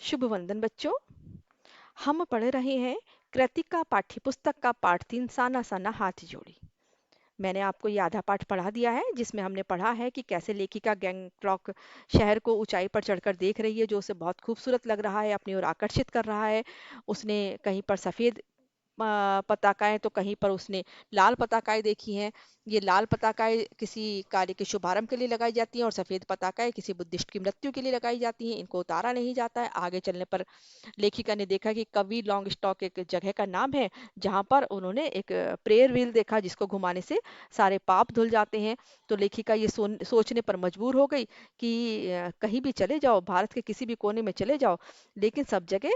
शुभ वंदन बच्चों। हम पढ़ रहे हैं कृतिका पाठ्यपुस्तक का पाठ 3 साना साना हाथ जोड़ी। मैंने आपको ये आधा पाठ पढ़ा दिया है जिसमें हमने पढ़ा है कि कैसे लेखिका गैंगटॉक शहर को ऊंचाई पर चढ़कर देख रही है, जो उसे बहुत खूबसूरत लग रहा है, अपनी ओर आकर्षित कर रहा है। उसने कहीं पर सफेद पताकाएं तो कहीं पर उसने लाल पताकाएं देखी हैं। ये लाल पताकाएं किसी कार्य के शुभारंभ के लिए लगाई जाती हैं और सफेद पताकाएं किसी बुद्धिस्ट की मृत्यु के लिए लगाई जाती हैं। इनको उतारा नहीं जाता है। आगे चलने पर लेखिका ने देखा कि कवि लॉन्ग स्टॉक एक जगह का नाम है, जहां पर उन्होंने एक प्रेयर व्हील देखा जिसको घुमाने से सारे पाप धुल जाते हैं। तो लेखिका ये सोचने पर मजबूर हो गई कि कहीं भी चले जाओ, भारत के किसी भी कोने में चले जाओ, लेकिन सब जगह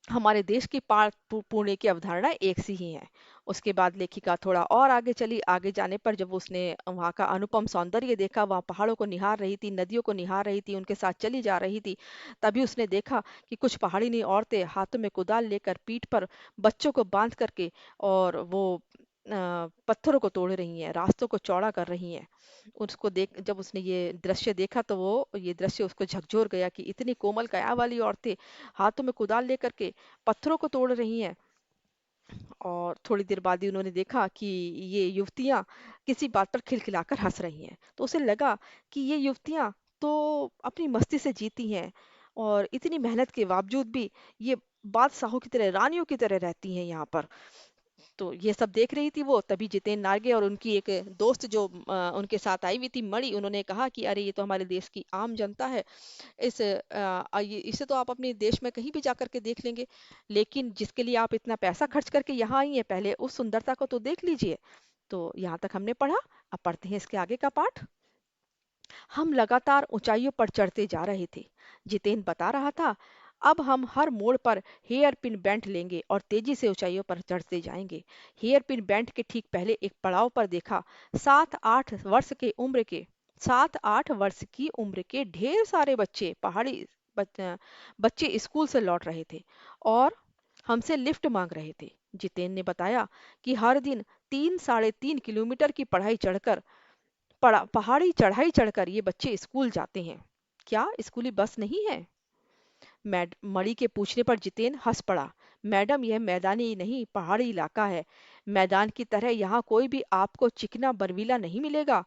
हमारे देश की पुणे की अवधारणा एक सी ही है। उसके बाद लेखिका थोड़ा और आगे चली। आगे जाने पर जब उसने वहाँ का अनुपम सौंदर्य देखा, वहाँ पहाड़ों को निहार रही थी, नदियों को निहार रही थी, उनके साथ चली जा रही थी, तभी उसने देखा कि कुछ पहाड़िनी औरतें हाथों में कुदाल लेकर पीठ पर बच्चों को बांध करके और वो पत्थरों को तोड़ रही हैं, रास्तों को चौड़ा कर रही हैं। उसको देख जब उसने ये दृश्य देखा तो वो ये दृश्य उसको झकझोर गया कि इतनी कोमल काया वाली औरतें हाथों में कुदाल लेकर के पत्थरों को तोड़ रही हैं। और थोड़ी देर बाद ही उन्होंने देखा कि ये युवतियां किसी बात पर खिलखिलाकर हंस रही हैं। तो उसे लगा कि ये युवतियां तो अपनी मस्ती से जीती हैं और इतनी मेहनत के बावजूद भी ये बादशाहों की तरह, रानियों की तरह रहती हैं यहाँ पर। तो ये सब देख रही थी वो, तभी जितेन नार्गे और उनकी एक दोस्त जो उनके साथ आई हुई थी मणि, उन्होंने कहा कि अरे ये तो हमारे देश की आम जनता है। इसे तो आप अपने देश में कहीं भी जा करके देख लेंगे, लेकिन जिसके लिए आप इतना पैसा खर्च करके यहाँ आई हैं, पहले उस सुंदरता को तो देख लीजिए। तो यहाँ तक हमने पढ़ा। अब पढ़ते हैं इसके आगे का पाठ। हम लगातार ऊंचाइयों पर चढ़ते जा रहे थे। जितेन बता रहा था, अब हम हर मोड़ पर हेयर पिन बेंट लेंगे और तेजी से ऊंचाइयों पर चढ़ते जाएंगे। हेयर पिन बेंट के ठीक पहले एक पड़ाव पर देखा। 7-8 वर्ष की उम्र के ढेर सारे बच्चे स्कूल से लौट रहे थे और हमसे लिफ्ट मांग रहे थे। जितेन ने बताया कि हर दिन 3-3.5 किलोमीटर की पहाड़ी चढ़ाई चढ़कर ये बच्चे स्कूल जाते हैं। क्या स्कूली बस नहीं है? मणि के पूछने पर जितेन हंस पड़ा। मैडम, यह मैदानी नहीं पहाड़ी इलाका है। मैदान की तरह यहाँ कोई भी आपको चिकना बर्फीला नहीं मिलेगा।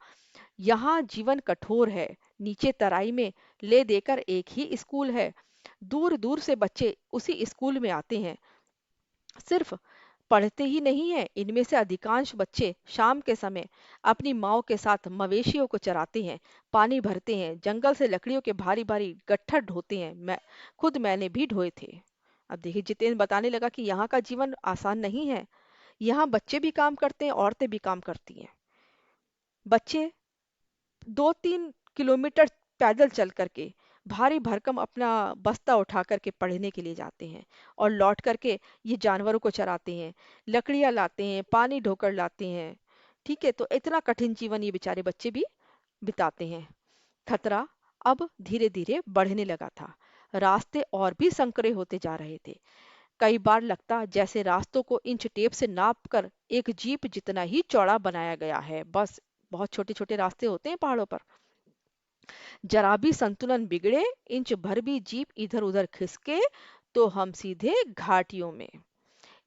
यहाँ जीवन कठोर है। नीचे तराई में ले देकर एक ही स्कूल है। दूर दूर से बच्चे उसी स्कूल में आते हैं। सिर्फ पढ़ते ही नहीं है, इनमें से अधिकांश बच्चे शाम के समय अपनी माओ के साथ मवेशियों को चराते हैं, पानी भरते हैं, जंगल से लकड़ियों के भारी भारी गट्ठर ढोते हैं। मैंने भी ढोए थे। अब देखिए, जितेंद्र बताने लगा कि यहाँ का जीवन आसान नहीं है। यहाँ बच्चे भी काम करते हैं, औरतें भी काम करती हैं। बच्चे 2-3 किलोमीटर पैदल चल करके भारी भरकम अपना बस्ता उठा करके पढ़ने के लिए जाते हैं और लौट करके ये जानवरों को चराते हैं, लकड़ियां लाते हैं, पानी ढोकर लाते हैं। ठीक है, तो इतना कठिन जीवन ये बेचारे बच्चे भी बिताते हैं। खतरा अब धीरे धीरे बढ़ने लगा था। रास्ते और भी संकरे होते जा रहे थे। कई बार लगता जैसे रास्तों को इंच टेप से नाप कर एक जीप जितना ही चौड़ा बनाया गया है। बस, बहुत छोटे छोटे रास्ते होते हैं पहाड़ों पर। जरा भी संतुलन बिगड़े, इंच भर भी जीप इधर उधर खिसके, तो हम सीधे घाटियों में।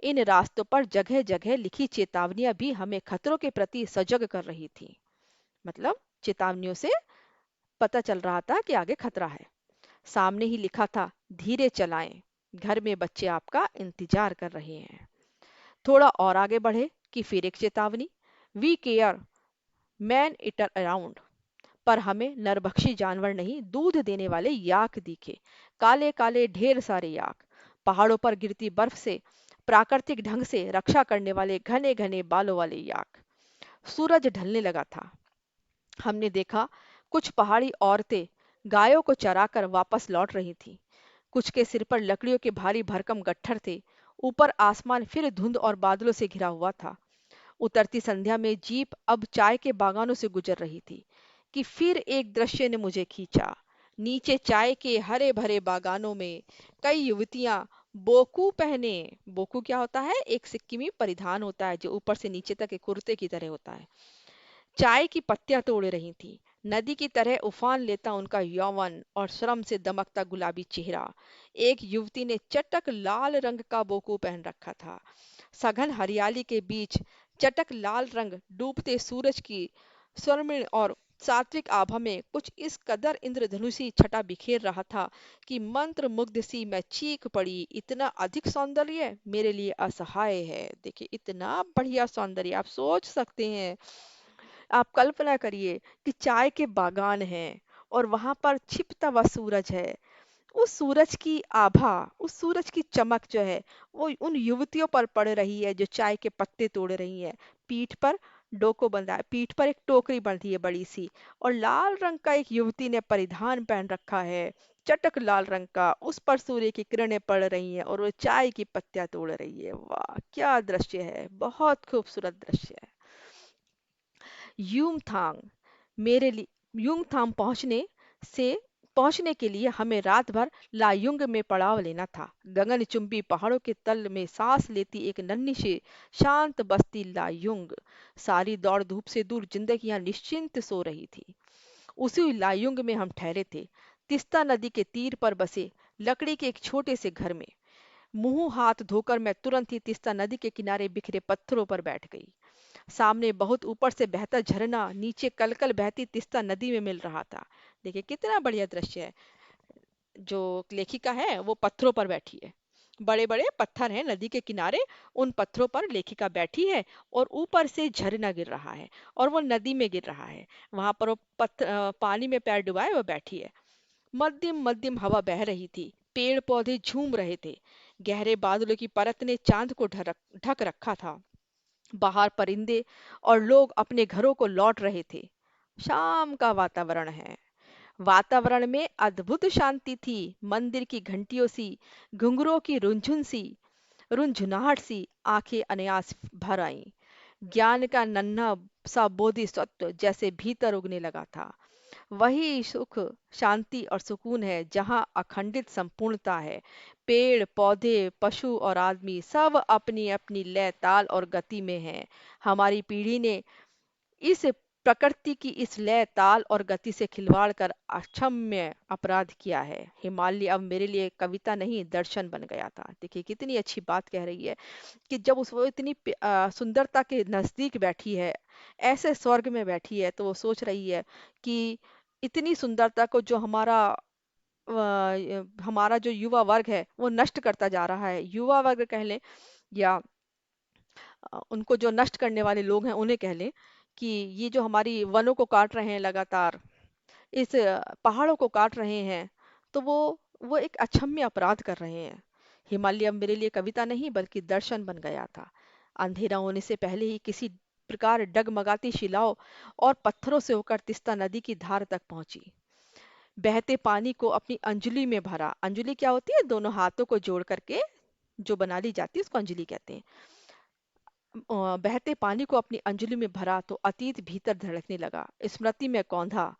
इन रास्तों पर जगह जगह लिखी चेतावनियां भी हमें खतरों के प्रति सजग कर रही थी। मतलब चेतावनियों से पता चल रहा था कि आगे खतरा है। सामने ही लिखा था, धीरे चलाएं, घर में बच्चे आपका इंतजार कर रहे हैं। थोड़ा और आगे बढ़े कि फिर एक चेतावनी, we care man eater around. पर हमें नरभक्षी जानवर नहीं, दूध देने वाले याक दिखे। काले काले ढेर सारे याक, पहाड़ों पर गिरती बर्फ से प्राकृतिक ढंग से रक्षा करने वाले घने घने बालों वाले याक। सूरज ढलने लगा था। हमने देखा कुछ पहाड़ी औरतें गायों को चराकर वापस लौट रही थीं। कुछ के सिर पर लकड़ियों के भारी भरकम गट्ठर थे। ऊपर आसमान फिर धुंध और बादलों से घिरा हुआ था। उतरती संध्या में जीप अब चाय के बागानों से गुजर रही थी कि फिर एक दृश्य ने मुझे खींचा। नीचे चाय के हरे भरे बागानों में कई युवतियां बोकू पहने। बोकू क्या होता है? एक सिक्किमी परिधान होता है जो ऊपर से नीचे तक एक कुर्ते की तरह होता है। चाय की पत्तियां तोड़ रही थी। नदी की तरह उफान लेता उनका यौवन और श्रम से दमकता गुलाबी चेहरा। एक युवती ने चटक लाल रंग का बोकू पहन रखा था। सघन हरियाली के बीच चटक लाल रंग डूबते सूरज की स्वर्णिम और सात्विक आभा में कुछ इस कदर इंद्रधनुषी छटा बिखेर रहा था कि मंत्र मुग्ध सी मैं चीख पड़ी, इतना अधिक सौंदर्य मेरे लिए असहाय है। देखिए, इतना बढ़िया सौंदर्य आप सोच सकते हैं। आप कल्पना करिए कि चाय के बागान हैं और वहां पर छिपता हुआ सूरज है। उस सूरज की आभा, उस सूरज की चमक जो है, वो उन युवतियों पर पड़ रही है जो चाय के पत्ते तोड़ रही हैं। पीठ पर डोको बंधा है, पीठ पर एक टोकरी बंधी है बड़ी सी, और लाल रंग का एक युवती ने परिधान पहन रखा है, चटक लाल रंग का। उस पर सूर्य की किरणें पड़ रही हैं और वो चाय की पत्तियां तोड़ रही है। वाह, क्या दृश्य है, बहुत खूबसूरत दृश्य है। यूमथांग मेरे लिए यूमथांग से पहुंचने के लिए हमें रात भर लायुंग में पड़ाव लेना था। गगनचुंबी पहाड़ों के तल में सांस लेती एक नन्ही सी शांत बस्ती लायुंग। सारी दौड़ धूप से दूर जिंदगी यहाँ निश्चिंत सो रही थी। उसी लायुंग में हम ठहरे थे, तिस्ता नदी के तीर पर बसे लकड़ी के एक छोटे से घर में। मुंह हाथ धोकर मैं तुरंत ही तिस्ता नदी के किनारे बिखरे पत्थरों पर बैठ गई। सामने बहुत ऊपर से बहता झरना नीचे कलकल बहती तिस्ता नदी में मिल रहा था। देखिए, कितना बढ़िया दृश्य है। जो लेखिका है वो पत्थरों पर बैठी है, बड़े बड़े पत्थर हैं नदी के किनारे, उन पत्थरों पर लेखिका बैठी है और ऊपर से झरना गिर रहा है और वो नदी में गिर रहा है। वहां पर वो पानी में पैर डुबाए वो बैठी है। मध्यम मध्यम हवा बह रही थी, पेड़ पौधे झूम रहे थे, गहरे बादलों की परत ने चांद को ढक रखा था। बाहर परिंदे और लोग अपने घरों को लौट रहे थे। शाम का वातावरण है। वातावरण में अद्भुत शांति थी। मंदिर की घंटियों सी, घुंघरों की रुनझुनाहट सी आंखें अनायास भर आईं। ज्ञान का नन्हा सा बोधिसत्व जैसे भीतर उगने लगा था। वही सुख, शांति और सुकून है जहाँ अखंडित संपूर्णता है। पेड़ पौधे पशु और आदमी सब अपनी अपनी लय ताल और गति में हैं। हमारी पीढ़ी ने इस प्रकृति की इस लय ताल और गति से खिलवाड़ कर अक्षम्य अपराध किया है। हिमालय अब मेरे लिए कविता नहीं दर्शन बन गया था। देखिए, कितनी अच्छी बात कह रही है कि जब उस वो इतनी सुंदरता के नजदीक बैठी है, ऐसे स्वर्ग में बैठी है, तो वो सोच रही है कि इतनी सुंदरता को जो हमारा जो युवा वर्ग है वो नष्ट करता जा रहा है। युवा वर्ग कह लें या उनको जो नष्ट करने वाले लोग हैं उन्हें कह लें, कि ये जो हमारी वनों को काट रहे हैं लगातार, इस पहाड़ों को काट रहे हैं, तो वो एक अक्षम्य अपराध कर रहे हैं। हिमालय अब मेरे लिए कविता नहीं बल्कि दर्शन बन गया था। अंधेरा होने से पहले ही किसी प्रकार डगमगाती शिलाओं और पत्थरों से होकर तिस्ता नदी की धार तक पहुंची। बहते पानी को अपनी अंजलि में भरा। अंजलि क्या होती है? दोनों हाथों को जोड़ करके जो बना ली जाती है उसको अंजलि कहते हैं। बहते पानी को अपनी अंजलि में भरा तो अतीत भीतर धड़कने लगा, स्मृति में कौंधा।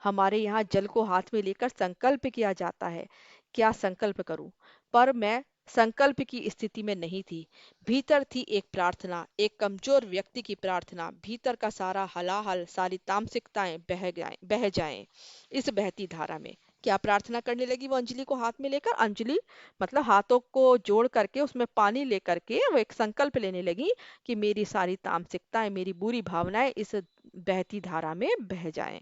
हमारे यहाँ जल को हाथ में लेकर संकल्प किया जाता है। क्या संकल्प करूं? पर मैं संकल्प की स्थिति में नहीं थी। भीतर थी एक प्रार्थना, एक कमजोर व्यक्ति की प्रार्थना। भीतर का सारा हलाहल, सारी तामसिकताएं बह जाएं इस बहती धारा में। क्या प्रार्थना करने लगी वो अंजलि को हाथ में लेकर? अंजलि मतलब हाथों को जोड़ करके उसमें पानी लेकर के वो एक संकल्प लेने लगी कि मेरी सारी तामसिकताएं, मेरी बुरी भावनाएं इस बहती धारा में बह जाएं।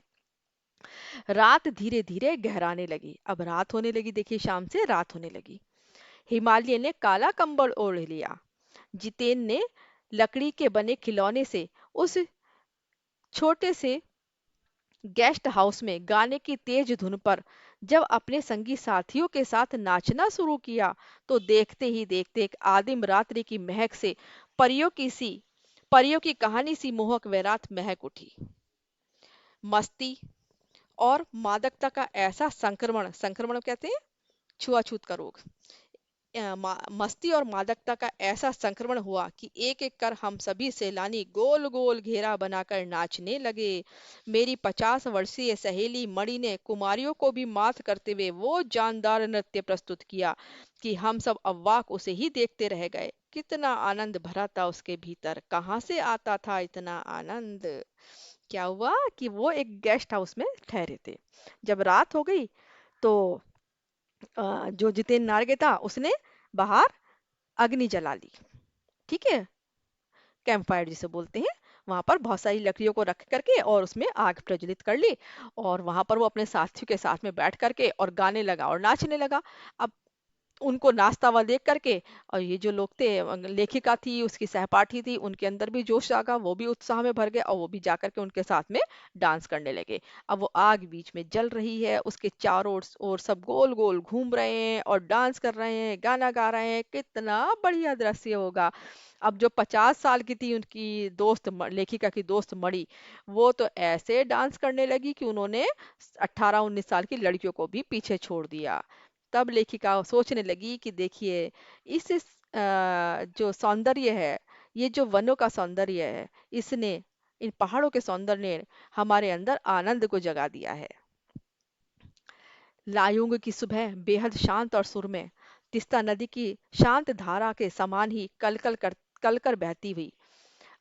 रात धीरे धीरे गहराने लगी। अब रात होने लगी, देखिए, शाम से रात होने लगी। हिमालय ने काला कंबल ओढ़ लिया। जितेन ने लकड़ी के बने खिलौने से उस छोटे से गेस्ट हाउस में गाने की तेज धुन पर जब अपने संगी साथियों के साथ नाचना शुरू किया, तो देखते ही देखते एक आदिम रात्रि की महक से परियों की कहानी सी मोहक वैरात महक उठी। मस्ती और मादकता का ऐसा संक्रमण, संक्रमण कहते हैं छुआछूत का रोग, मस्ती और मादकता का ऐसा संक्रमण हुआ कि एक एक कर हम सभी सैलानी गोल गोल घेरा बनाकर नाचने लगे। मेरी 50 वर्षीय सहेली मणि ने कुमारियों को भी मात करते हुए वो जानदार नृत्य प्रस्तुत किया कि हम सब अवाक उसे ही देखते रह गए। कितना आनंद भरा था उसके भीतर, कहाँ से आता था इतना आनंद। क्या हुआ कि वो एक गेस्ट हाउस में ठहरे थे। जब रात हो गई तो जो जितेन नारगे था उसने बाहर अग्नि जला ली। ठीक है, कैंप फायर जिसे बोलते हैं। वहां पर बहुत सारी लकड़ियों को रख करके और उसमें आग प्रज्वलित कर ली, और वहां पर वो अपने साथियों के साथ में बैठ करके और गाने लगा और नाचने लगा। अब उनको नाचता हुआ देख करके, और ये जो लोग थे, लेखिका थी, उसकी सहपाठी थी, उनके अंदर भी जोश जागा, वो भी उत्साह में भर गए और वो भी जाकर के उनके साथ में डांस करने लगे। अब वो आग बीच में जल रही है, उसके चारों ओर सब गोल गोल घूम रहे हैं और डांस कर रहे हैं, गाना गा रहे हैं। कितना बढ़िया दृश्य होगा। अब जो 50 साल की थी उनकी दोस्त लेखिका की दोस्त मणि, वो तो ऐसे डांस करने लगी कि उन्होंने 18-19 साल की लड़कियों को भी पीछे छोड़ दिया। तब लेखिका सोचने लगी कि देखिए, जो सौंदर्य है, ये जो वनों का सौंदर्य है, इसने, इन पहाड़ों के सौंदर्य ने हमारे अंदर आनंद को जगा दिया है। लायुंग की सुबह बेहद शांत और सुरम्य, तिस्ता नदी की शांत धारा के समान ही कल कर बहती हुई।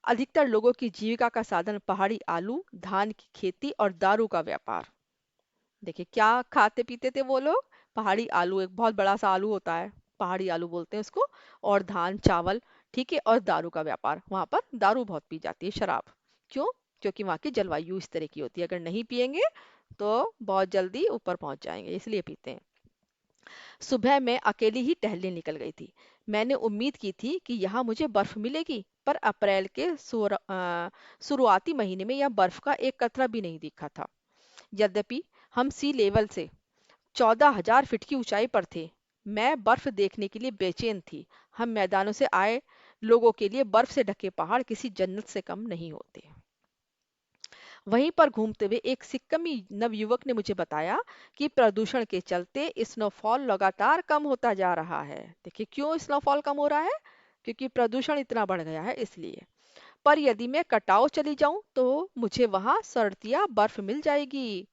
अधिकतर लोगों की जीविका का साधन पहाड़ी आलू, धान की खेती और दारू का व्यापार। देखिए क्या खाते पीते थे वो लोग। पहाड़ी आलू, एक बहुत बड़ा सा आलू होता है, पहाड़ी आलू बोलते हैं उसको, और धान चावल। ठीक है, और दारू का व्यापार। वहां पर दारू बहुत पी जाती है, शराब। क्यों? क्योंकि वहां की जलवायु इस तरह की होती है, अगर नहीं पिएंगे तो बहुत जल्दी ऊपर पहुंच जाएंगे, इसलिए पीते हैं। सुबह मैं अकेली ही टहलने निकल गई थी। मैंने उम्मीद की थी कि यहाँ मुझे बर्फ मिलेगी, पर अप्रैल के शुरुआती महीने में यह बर्फ का एक कतरा भी नहीं दिखा था। यद्यपि हम सी लेवल से 14,000 फीट की ऊंचाई पर थे, मैं बर्फ देखने के लिए बेचैन थी। हम मैदानों से आए लोगों के लिए बर्फ से ढके पहाड़ किसी जन्नत से कम नहीं होते। वहीं पर घूमते हुए एक सिक्किमी नवयुवक ने मुझे बताया कि प्रदूषण के चलते स्नोफॉल लगातार कम होता जा रहा है। देखिए क्यों स्नोफॉल कम हो रहा है? क्योंकि प्रदूषण इतना बढ़ गया है, इसलिए। पर यदि मैं कटाव चली जाऊं तो मुझे वहां सर्दियां बर्फ मिल जाएगी।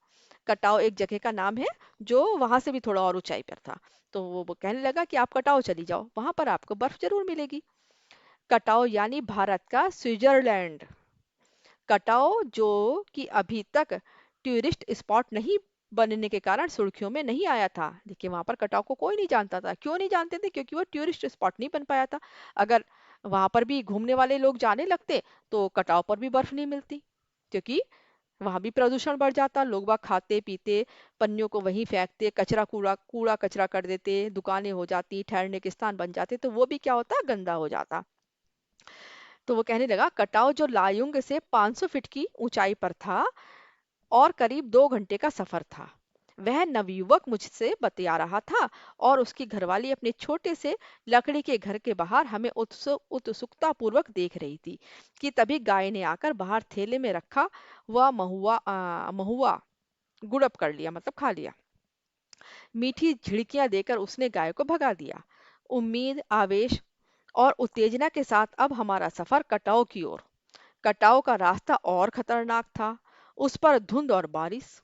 कटाव एक जगह का नाम है जो वहां से भी थोड़ा और ऊंचाई पर था। तो वो कहने लगा कि आप कटाव चली जाओ, वहां पर आपको बर्फ जरूर मिलेगी। कटाव यानी भारत का स्विट्जरलैंड। कटाव जो कि अभी तक टूरिस्ट स्पॉट नहीं बनने के कारण सुर्खियों में नहीं आया था। देखिए वहां पर कटाव को कोई नहीं जानता था। क्यों नहीं जानते थे? क्योंकि वो टूरिस्ट स्पॉट नहीं बन पाया था। अगर वहां पर भी घूमने वाले लोग जाने लगते तो कटाव पर भी बर्फ नहीं मिलती, क्योंकि वहां भी प्रदूषण बढ़ जाता। लोग बाग खाते पीते, पन्नियों को वहीं फेंकते, कचरा कूड़ा कूड़ा कचरा कर देते, दुकानें हो जाती, ठहरने के स्थान बन जाते, तो वो भी क्या होता, गंदा हो जाता। तो वो कहने लगा कटाव जो लायुंग से 500 फीट की ऊंचाई पर था और करीब 2 घंटे का सफर था। वह नवयुवक मुझसे बतिया रहा था और उसकी घरवाली अपने छोटे से लकड़ी के घर के बाहर हमें उत्सुकता पूर्वक देख रही थी कि तभी गाय ने आकर बाहर थैले में रखा वह महुआ गुड़प कर लिया, मतलब खा लिया। मीठी झिड़कियां देकर उसने गाय को भगा दिया। उम्मीद, आवेश और उत्तेजना के साथ अब हमारा सफर कटाव की ओर। कटाव का रास्ता और खतरनाक था। उस पर धुंध और बारिश।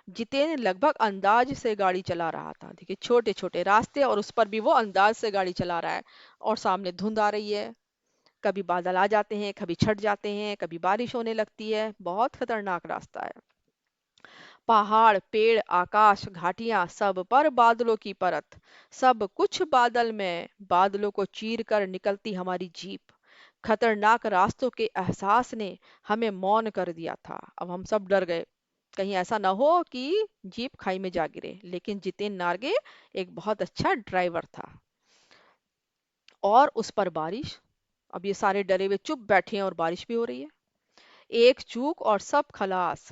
जितेन लगभग अंदाज से गाड़ी चला रहा था। देखिए छोटे छोटे रास्ते और उस पर भी वो अंदाज से गाड़ी चला रहा है, और सामने धुंध आ रही है। कभी बादल आ जाते हैं, कभी छट जाते हैं, कभी बारिश होने लगती है। बहुत खतरनाक रास्ता है। पहाड़, पेड़, आकाश, घाटियां, सब पर बादलों की परत। सब कुछ बादल में, बादलों को चीर कर निकलती हमारी जीप। खतरनाक रास्तों के एहसास ने हमें मौन कर दिया था। अब हम सब डर गए, कहीं ऐसा ना हो कि जीप खाई में जा गिरे। लेकिन जितेन नारगे एक बहुत अच्छा ड्राइवर था। और उस पर बारिश। अब ये सारे डरे हुए चुप बैठे हैं और बारिश भी हो रही है। एक चूक और सब खलास।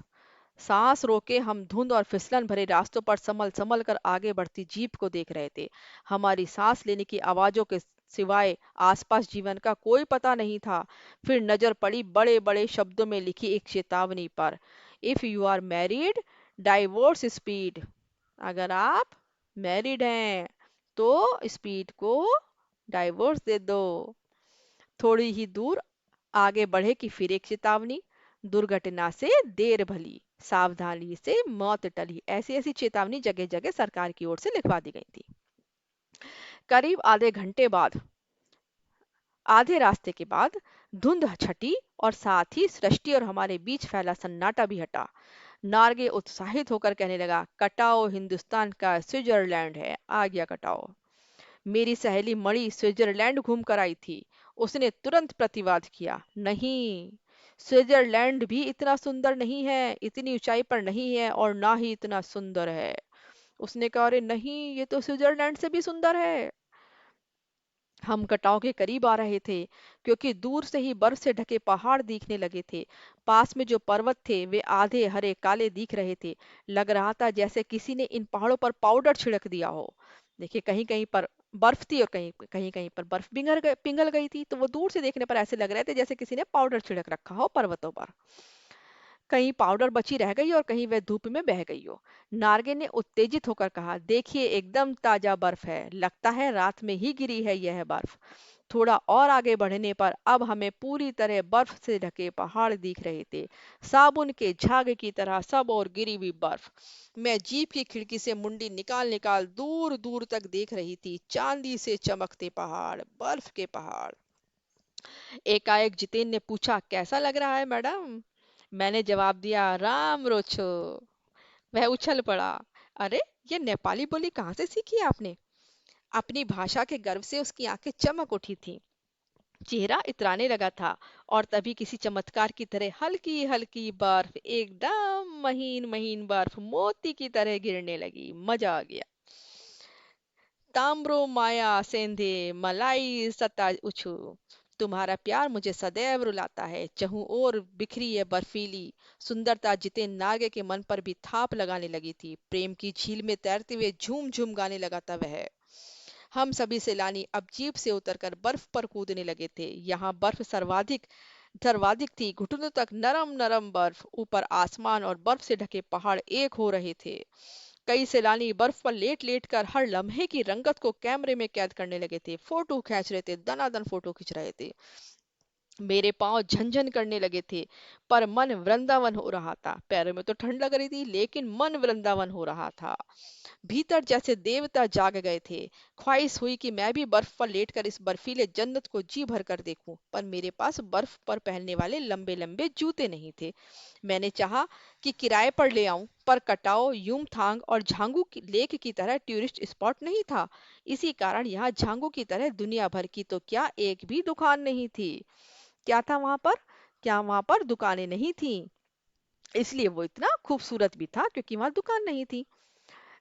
सांस रोके हम धुंध और फिसलन भरे रास्तों पर संभल संभल कर आगे बढ़ती जीप को देख रहे थे। हमारी सांस लेने की आवाजों के सिवाय आसपास जीवन का कोई पता नहीं था। फिर नजर पड़ी बड़े बड़े शब्दों में लिखी एक चेतावनी पर। If you are married, divorce speed. अगर आप मैरिड हैं तो स्पीड को डाइवोर्स दे दो। थोड़ी ही दूर आगे बढ़े कि फिर एक चेतावनी। दुर्घटना से देर भली, सावधानी से मौत टली। ऐसी ऐसी चेतावनी जगह जगह सरकार की ओर से लिखवा दी गई थी। करीब आधे घंटे बाद आधे रास्ते के बाद धुंध छटी और साथ ही सृष्टि और हमारे बीच फैला सन्नाटा भी हटा। नार्गे उत्साहित होकर कहने लगा, कटाओ हिंदुस्तान का स्विट्जरलैंड है, आ गया कटाओ। मेरी सहेली मणि स्विट्जरलैंड घूम कर आई थी। उसने तुरंत प्रतिवाद किया, नहीं, स्विट्जरलैंड भी इतना सुंदर नहीं है, इतनी ऊंचाई पर नहीं है और ना ही इतना सुंदर है। उसने कहा, अरे नहीं, ये तो स्विट्जरलैंड से भी सुंदर है। हम कटाव के करीब आ रहे थे क्योंकि दूर से ही बर्फ से ढके पहाड़ दिखने लगे थे। पास में जो पर्वत थे वे आधे हरे काले दिख रहे थे। लग रहा था जैसे किसी ने इन पहाड़ों पर पाउडर छिड़क दिया हो। देखिए, कहीं कहीं पर बर्फ थी और कहीं कहीं कहीं पर बर्फ पिघल गई थी, तो वो दूर से देखने पर ऐसे लग रहे थे जैसे किसी ने पाउडर छिड़क रखा हो पर्वतों पर। कहीं पाउडर बची रह गई और कहीं वह धूप में बह गई हो। नार्गे ने उत्तेजित होकर कहा, देखिए, एकदम ताजा बर्फ है, लगता है रात में ही गिरी है यह बर्फ। थोड़ा और आगे बढ़ने पर अब हमें पूरी तरह बर्फ से ढके पहाड़ दिख रहे थे, साबुन के झाग की तरह सब और गिरी हुई बर्फ। मैं जीप की खिड़की से मुंडी निकाल निकाल दूर दूर तक देख रही थी, चांदी से चमकते पहाड़, बर्फ के पहाड़। एकाएक जितेन ने पूछा, कैसा लग रहा है मैडम? मैंने जवाब दिया, राम रोचो। वह उछल पड़ा, अरे, ये नेपाली बोली कहाँ से सीखी आपने? अपनी भाषा के गर्व से उसकी आंखें चमक उठी थीं, चेहरा इतराने लगा था। और तभी किसी चमत्कार की तरह हल्की हल्की बर्फ, एकदम महीन महीन बर्फ मोती की तरह गिरने लगी। मजा आ गया। ताम्रो माया सेंधे मलाई सता उछू, तुम्हारा प्यार मुझे सदैव रुलाता है। चहु और बिखरी है बर्फीली सुंदरता जिते नागे के मन पर भी थाप लगाने लगी थी। प्रेम की झील में तैरते हुए झूम झूम गाने लगा था वह। हम सभी सैलानी अब जीप से उतरकर बर्फ पर कूदने लगे थे। यहाँ बर्फ सर्वाधिक सर्वाधिक थी, घुटनों तक नरम नरम बर्फ। ऊपर आसमान और बर्फ से ढके पहाड़ एक हो रहे थे। कई सैलानी बर्फ पर लेट लेट कर हर लम्हे की रंगत को कैमरे में कैद करने लगे थे, फोटो खींच रहे थे, दनादन फोटो खींच रहे थे। मेरे पांव झनझन करने लगे थे, पर मन वृंदावन हो रहा था। पैरों में तो ठंड लग रही थी, लेकिन मन वृंदावन हो रहा था। भीतर जैसे देवता जाग गए थे। ख्वाहिश हुई कि मैं भी बर्फ पर लेटकर इस बर्फीले जन्नत को जी भर कर देखूं, पर मेरे पास बर्फ पर पहनने वाले लंबे लंबे जूते नहीं थे। मैंने चाहा कि किराए पर ले आऊं, पर कटाओ, युमथांग और झांगू लेक की तरह टूरिस्ट स्पॉट नहीं था। इसी कारण यहाँ झांगू की तरह दुनिया भर की तो क्या एक भी दुकान नहीं थी। क्या था वहां पर? क्या वहां पर दुकानें नहीं थी? इसलिए वो इतना खूबसूरत भी था, क्योंकि वहां दुकान नहीं थी।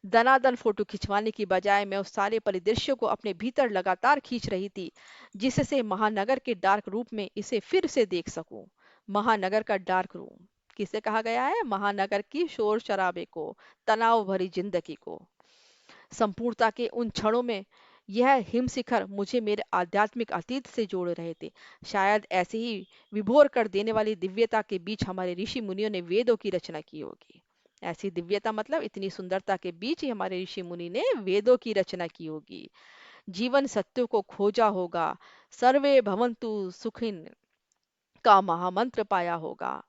दनादन फोटो खिंचवाने की बजाय मैं उस सारे परिदृश्य को अपने भीतर लगातार खींच रही थी, जिससे महानगर के डार्क रूप में इसे फिर से देख सकूं। महानगर का डार्क रूम किसे कहा गया है? महानगर की शोर शराबे को, तनाव भरी जिंदगी को। संपूर्णता के उन क्षणों में यह हिमशिखर मुझे मेरे आध्यात्मिक अतीत से जोड़ रहे थे। शायद ऐसे ही विभोर कर देने वाली दिव्यता के बीच हमारे ऋषि मुनियों ने वेदों की रचना की होगी। ऐसी दिव्यता मतलब इतनी सुंदरता के बीच ही हमारे ऋषि मुनि ने वेदों की रचना की होगी। जीवन सत्यों को खोजा होगा, सर्वे भवन्तु सुखिन का महामंत्र पाया होगा।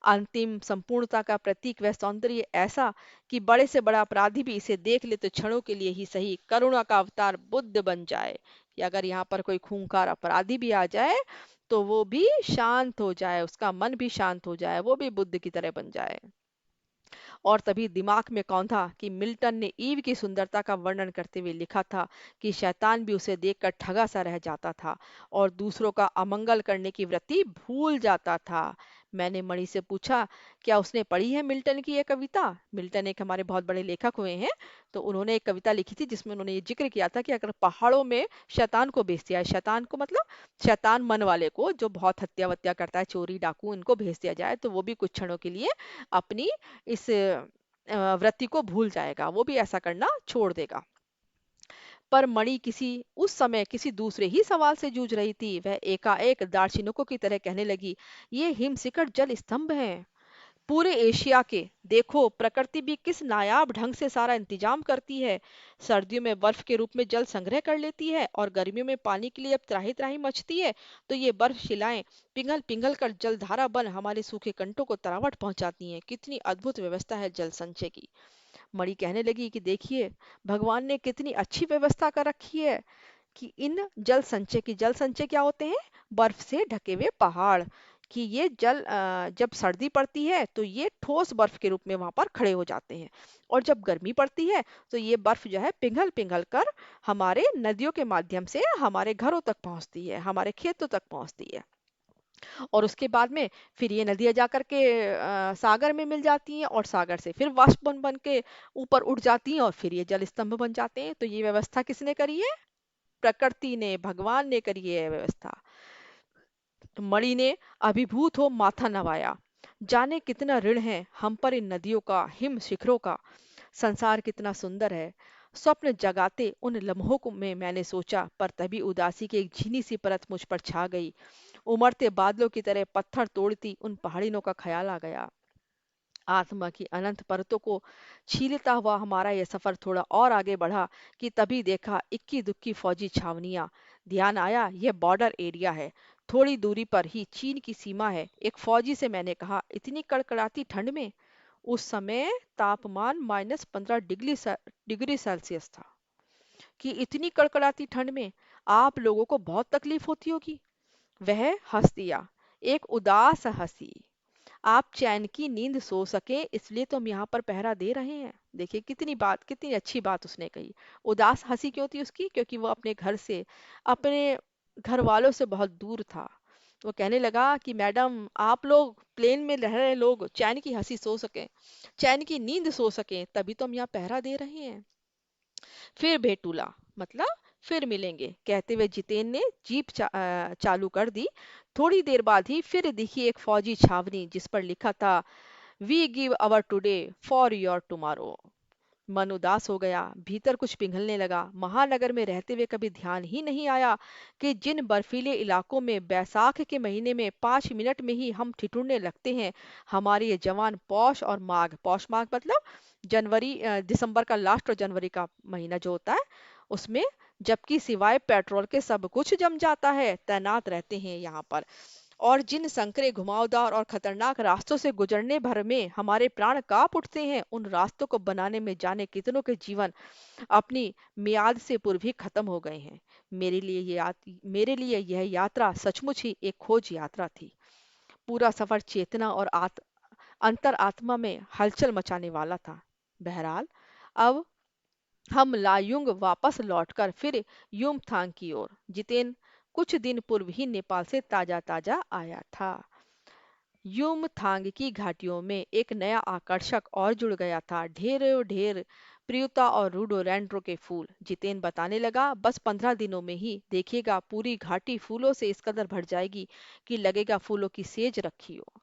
अंतिम संपूर्णता का प्रतीक वह सौंदर्य ऐसा कि बड़े से बड़ा अपराधी भी इसे देख ले तो क्षणों के लिए ही सही करुणा का अवतार बुद्ध बन जाए। कि अगर यहाँ पर कोई खूंखार अपराधी भी आ जाए तो वो भी शांत हो जाए, उसका मन भी शांत हो जाए, वो भी बुद्ध की तरह बन जाए। और तभी दिमाग में कौंधा कि मिल्टन ने ईव की सुंदरता का वर्णन करते हुए लिखा था कि शैतान भी उसे देखकर ठगा सा रह जाता था और दूसरों का अमंगल करने की वृत्ति भूल जाता था। मैंने मणि से पूछा, क्या उसने पढ़ी है मिल्टन की यह कविता? मिल्टन एक हमारे बहुत बड़े लेखक हुए हैं, तो उन्होंने एक कविता लिखी थी जिसमें उन्होंने ये जिक्र किया था कि अगर पहाड़ों में शैतान को भेज दिया, शैतान को मतलब शैतान मन वाले को, जो बहुत हत्या वत्या करता है, चोरी डाकू, इनको भेज दिया जाए तो वो भी कुछ क्षणों के लिए अपनी इस वृत्ति को भूल जाएगा, वो भी ऐसा करना छोड़ देगा। पर मणि किसी उस समय किसी दूसरे ही सवाल से जूझ रही थी। वह एकाएक दार्शनिकों की तरह कहने लगी, ये हिमशिखर जल स्तंभ हैं पूरे एशिया के। देखो, प्रकृति भी किस नायाब ढंग से सारा इंतजाम करती है। सर्दियों में बर्फ के रूप में जल संग्रह कर लेती है और गर्मियों में पानी के लिए जब त्राही त्राही मचती है तो ये बर्फ शिलाएं पिघल पिघल कर जलधारा बन हमारे सूखे कंठों को तरावट पहुंचाती हैं। कितनी अद्भुत व्यवस्था है जल संचय की। मणि कहने लगी कि देखिए, भगवान ने कितनी अच्छी व्यवस्था कर रखी है। कि इन जल संचय क्या होते हैं? बर्फ से ढके हुए पहाड़। कि ये जब सर्दी पड़ती है तो ये ठोस बर्फ के रूप में वहां पर खड़े हो जाते हैं, और जब गर्मी पड़ती है तो ये बर्फ जो है पिघल पिघल कर हमारे नदियों के माध्यम से हमारे घरों तक पहुंचती है, हमारे खेतों तक पहुंचती है। और उसके बाद में फिर ये नदियाँ जा कर के सागर में मिल जाती हैं, और सागर से फिर वाष्प बन बन के ऊपर उठ जाती हैं, और फिर ये जल स्तंभ बन जाते हैं। तो ये व्यवस्था किसने करी है? प्रकृति ने, भगवान ने करी है ये व्यवस्था। मणि ने अभिभूत हो माथा नवाया। जाने कितना ऋण है हम पर इन नदियों का, हिम शिखरों का। संसार कितना सुंदर है। स्वप्न जगाते उन लम्हों को में मैंने सोचा, पर तभी उदासी की एक झीनी सी परत मुझ पर छा गई। उमड़ते बादलों की तरह पत्थर तोड़ती उन पहाड़ियों का ख्याल आ गया। आत्मा की अनंत परतों को छीलता हुआ हमारा यह सफर थोड़ा और आगे बढ़ा कि तभी देखा इक्की दुक्की फौजी छावनियां। ध्यान आया यह बॉर्डर एरिया है। थोड़ी दूरी पर ही चीन की सीमा है। एक फौजी से मैंने कहा, इतनी कड़कड़ाती ठंड में? उस समय तापमान -15 डिग्री सेल्सियस था। कि इतनी कड़कड़ाती ठंड में आप लोगों को बहुत तकलीफ होती होगी। वह हंस दिया, एक उदास हंसी। आप चैन की नींद सो सके इसलिए तो हम यहाँ पर पहरा दे रहे हैं। देखिए कितनी अच्छी बात उसने कही। उदास हंसी क्यों थी उसकी? क्योंकि वो अपने घर से, अपने घर वालों से बहुत दूर था। वो कहने लगा कि मैडम, आप लोग प्लेन में रह रहे लोग चैन की हंसी सो सकें, चैन की नींद सो सकें, तभी तो हम यहाँ पहरा दे रहे हैं। फिर भेटूला मतलब फिर मिलेंगे कहते हुए जितेन ने जीप चालू कर दी। थोड़ी देर बाद ही फिर दिखी एक फौजी छावनी जिस पर लिखा था, we give our today for your tomorrow. मन उदास हो गया, भीतर कुछ पिघलने लगा। महानगर में रहते हुए कभी ध्यान ही नहीं आया कि जिन बर्फीले इलाकों में बैसाख के महीने में 5 मिनट में ही हम ठिठुरने लगते हैं, हमारे ये जवान पौष माघ मतलब जनवरी दिसंबर का लास्ट और जनवरी का महीना जो होता है उसमें, जबकि सिवाय पेट्रोल के सब कुछ जम जाता है, तैनात रहते हैं यहाँ पर। और जिन संकरे घुमावदार और खतरनाक रास्तों से गुजरने भर में हमारे प्राण कांप उठते हैं, उन रास्तों को बनाने में जाने कितनों के जीवन अपनी मियाद से पूर्व ही खत्म हो गए हैं। मेरे लिए यह यात्रा सचमुच ही एक खोज यात्रा थी। पूरा सफर चेतना और अंतर आत्मा में हलचल मचाने वाला था। बहरहाल अब हम लायुंग वापस लौटकर फिर युमथांग की ओर। जितेन कुछ दिन पूर्व ही नेपाल से ताजा ताजा आया था। युमथांग की घाटियों में एक नया आकर्षक और जुड़ गया था, ढेरों ढेर प्रियुता और रूडोरेंड्रो के फूल। जितेन बताने लगा, बस 15 दिनों में ही देखिएगा पूरी घाटी फूलों से इस कदर भर जाएगी कि लगेगा फूलों की सेज रखी हो।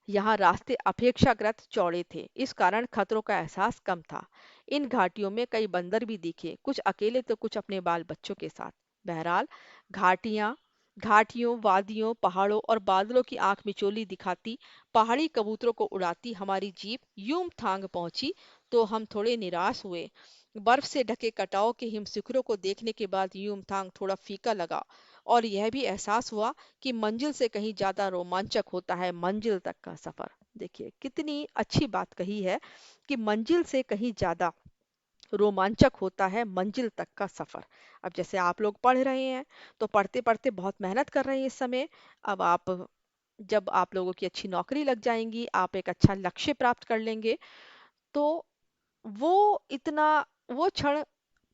यहाँ रास्ते अपेक्षाकृत चौड़े थे, इस कारण खतरों का एहसास कम था। इन घाटियों में कई बंदर भी दिखे, कुछ अकेले तो कुछ अपने बाल बच्चों के साथ। बहरहाल घाटियां घाटियों, वादियों, पहाड़ों और बादलों की आंख मिचोली दिखाती, पहाड़ी कबूतरों को उड़ाती हमारी जीप यूमथांग पहुंची तो हम थोड़े निराश हुए। बर्फ से ढके कटाव के हिम शिखरों को देखने के बाद यूमथांग थोड़ा फीका लगा, और यह भी एहसास हुआ कि मंजिल से कहीं ज्यादा रोमांचक होता है मंजिल तक का सफर। देखिए कितनी अच्छी बात कही है कि मंजिल से कहीं ज्यादा रोमांचक होता है मंजिल तक का सफर। अब जैसे आप लोग पढ़ रहे हैं तो पढ़ते पढ़ते बहुत मेहनत कर रहे हैं इस समय। अब आप, जब आप लोगों की अच्छी नौकरी लग जाएंगी, आप एक अच्छा लक्ष्य प्राप्त कर लेंगे, तो वो इतना वो क्षण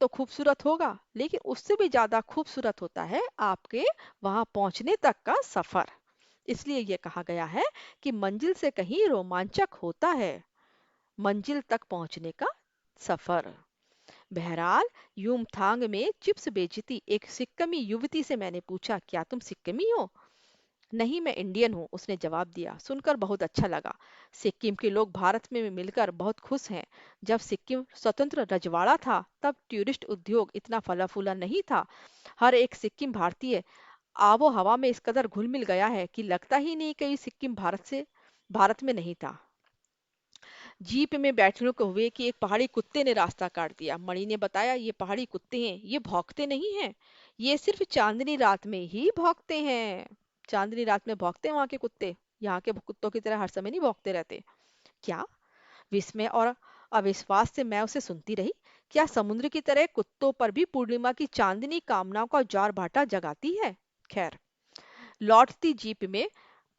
तो खूबसूरत होगा, लेकिन उससे भी ज्यादा खूबसूरत होता है आपके वहां पहुंचने तक का सफर। इसलिए ये कहा गया है कि मंजिल से कहीं रोमांचक होता है मंजिल तक पहुंचने का सफर। बहरहाल यूमथांग में चिप्स बेचती एक सिक्किमी युवती से मैंने पूछा, क्या तुम सिक्किमी हो? नहीं, मैं इंडियन हूँ, उसने जवाब दिया। सुनकर बहुत अच्छा लगा। सिक्किम के लोग भारत में मिलकर बहुत खुश हैं। जब सिक्किम स्वतंत्र रजवाड़ा था तब टूरिस्ट उद्योग इतना फला फूला नहीं था। हर एक सिक्किम भारतीय आबो हवा में इस कदर घुल मिल गया है कि लगता ही नहीं कि सिक्किम भारत में नहीं था। जीप में बैठने को हुए कि एक पहाड़ी कुत्ते ने रास्ता काट दिया। मणि ने बताया, ये पहाड़ी कुत्ते हैं, ये भौंकते नहीं हैं, ये सिर्फ चांदनी रात में ही भौंकते हैं। चांदनी रात में भौंकते हैं वहां के कुत्ते? यहाँ के कुत्तों की तरह हर समय नहीं भौंकते रहते क्या? विस्मय और अविश्वास से मैं उसे सुनती रही। क्या समुद्र की तरह कुत्तों पर भी पूर्णिमा की चांदनी कामनाओं का ज्वार भाटा जगाती है? खैर, लौटती जीप में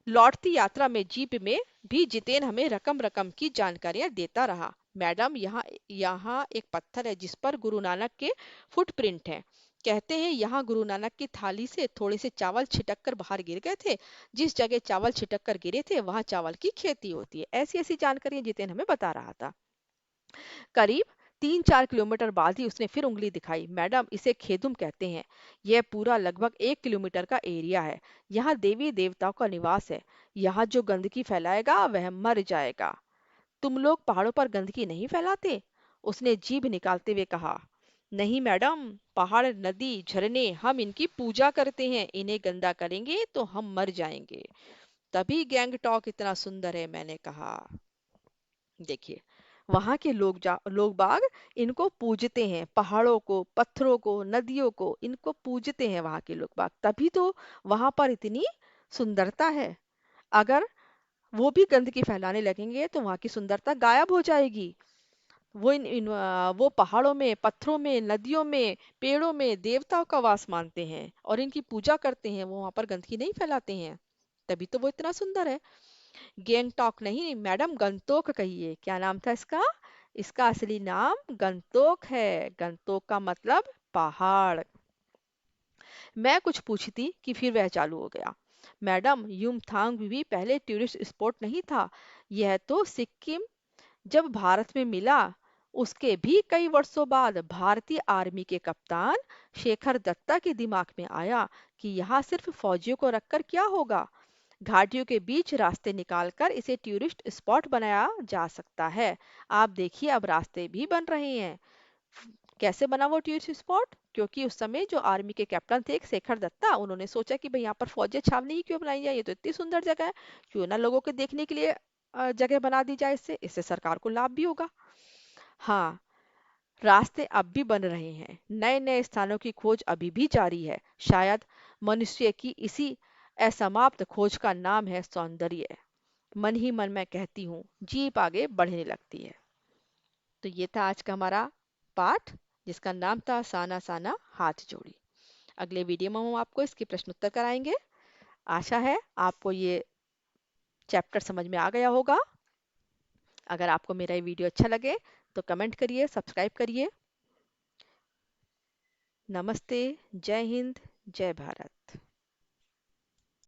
लौटती यात्रा में जीप में भी जितेन हमें रकम रकम की जानकारियां देता रहा। मैडम, यहाँ यहाँ एक पत्थर है जिस पर गुरु नानक के फुटप्रिंट हैं। कहते हैं यहाँ गुरु नानक की थाली से थोड़े से चावल छिटक कर बाहर गिर गए थे। जिस जगह चावल छिटक कर गिरे थे वहां चावल की खेती होती है। ऐसी ऐसी जानकारियां जितेन हमें बता रहा था। करीब 3-4 किलोमीटर बाद ही उसने फिर उंगली दिखाई। मैडम, इसे खेदुम कहते हैं। यह पूरा लगभग 1 किलोमीटर का एरिया है। यहाँ देवी देवताओं का निवास है। यहाँ जो गंदगी फैलाएगा वह मर जाएगा। तुम लोग पहाड़ों पर गंदगी नहीं फैलाते? उसने जीभ निकालते हुए कहा। नहीं मैडम, पहाड़, नदी, झरने, हम इनकी पूजा करते हैं। इन्हें गंदा करेंगे तो हम मर जाएंगे। तभी गैंगटॉक इतना सुंदर है, मैंने कहा। देखिए, वहां के लोग बाग इनको पूजते हैं। पहाड़ों को, पत्थरों को, नदियों को, इनको पूजते हैं वहां के लोग बाग। तभी तो वहां पर इतनी सुंदरता है। अगर वो भी गंदगी फैलाने लगेंगे तो वहां की सुंदरता गायब हो जाएगी। वो पहाड़ों में, पत्थरों में, नदियों में, पेड़ों में देवताओं का वास मानते हैं और इनकी पूजा करते हैं। वो वहां पर गंदगी नहीं फैलाते हैं। तभी तो वो इतना सुंदर है। गैंगटॉक नहीं मैडम, गंतोक कहिए। क्या नाम था इसका? इसका असली नाम गंतोक है। गंतोक का मतलब पहाड़। मैं कुछ पूछी थी कि फिर वह चालू हो गया। मैडम, युमथांग भी पहले टूरिस्ट स्पॉट नहीं था। यह तो सिक्किम जब भारत में मिला उसके भी कई वर्षों बाद भारतीय आर्मी के कप्तान शेखर दत्ता के दिमाग में आया कि यहाँ सिर्फ फौजियों को रखकर क्या होगा। घाटियों के बीच रास्ते निकालकर इसे टूरिस्ट स्पॉट बनाया जा सकता है। आप देखिए, अब रास्ते भी बन रहे हैं। कैसे बना वो टूरिस्ट स्पॉट? क्योंकि उस समय जो आर्मी के कैप्टन थे एक शेखर दत्ता, उन्होंने सोचा कि भाई यहाँ पर फौजी छावनी ही क्यों बनाई जाए, ये तो इतनी सुंदर जगह है। क्यों ना लोगों के देखने के लिए जगह बना दी जाए। इससे इससे सरकार को लाभ भी होगा। हाँ, रास्ते अब भी बन रहे हैं। नए नए स्थानों की खोज अभी भी जारी है। शायद मनुष्य की इसी असमाप्त खोज का नाम है सौंदर्य। मन ही मन में कहती हूँ, जीप आगे बढ़ने लगती है। तो ये था आज का हमारा पाठ, जिसका नाम था साना साना हाथ जोड़ी। अगले वीडियो में हम आपको इसके प्रश्न उत्तर कराएंगे। आशा है आपको ये चैप्टर समझ में आ गया होगा। अगर आपको मेरा ये वीडियो अच्छा लगे तो कमेंट करिए, सब्सक्राइब करिए। नमस्ते, जय हिंद, जय भारत।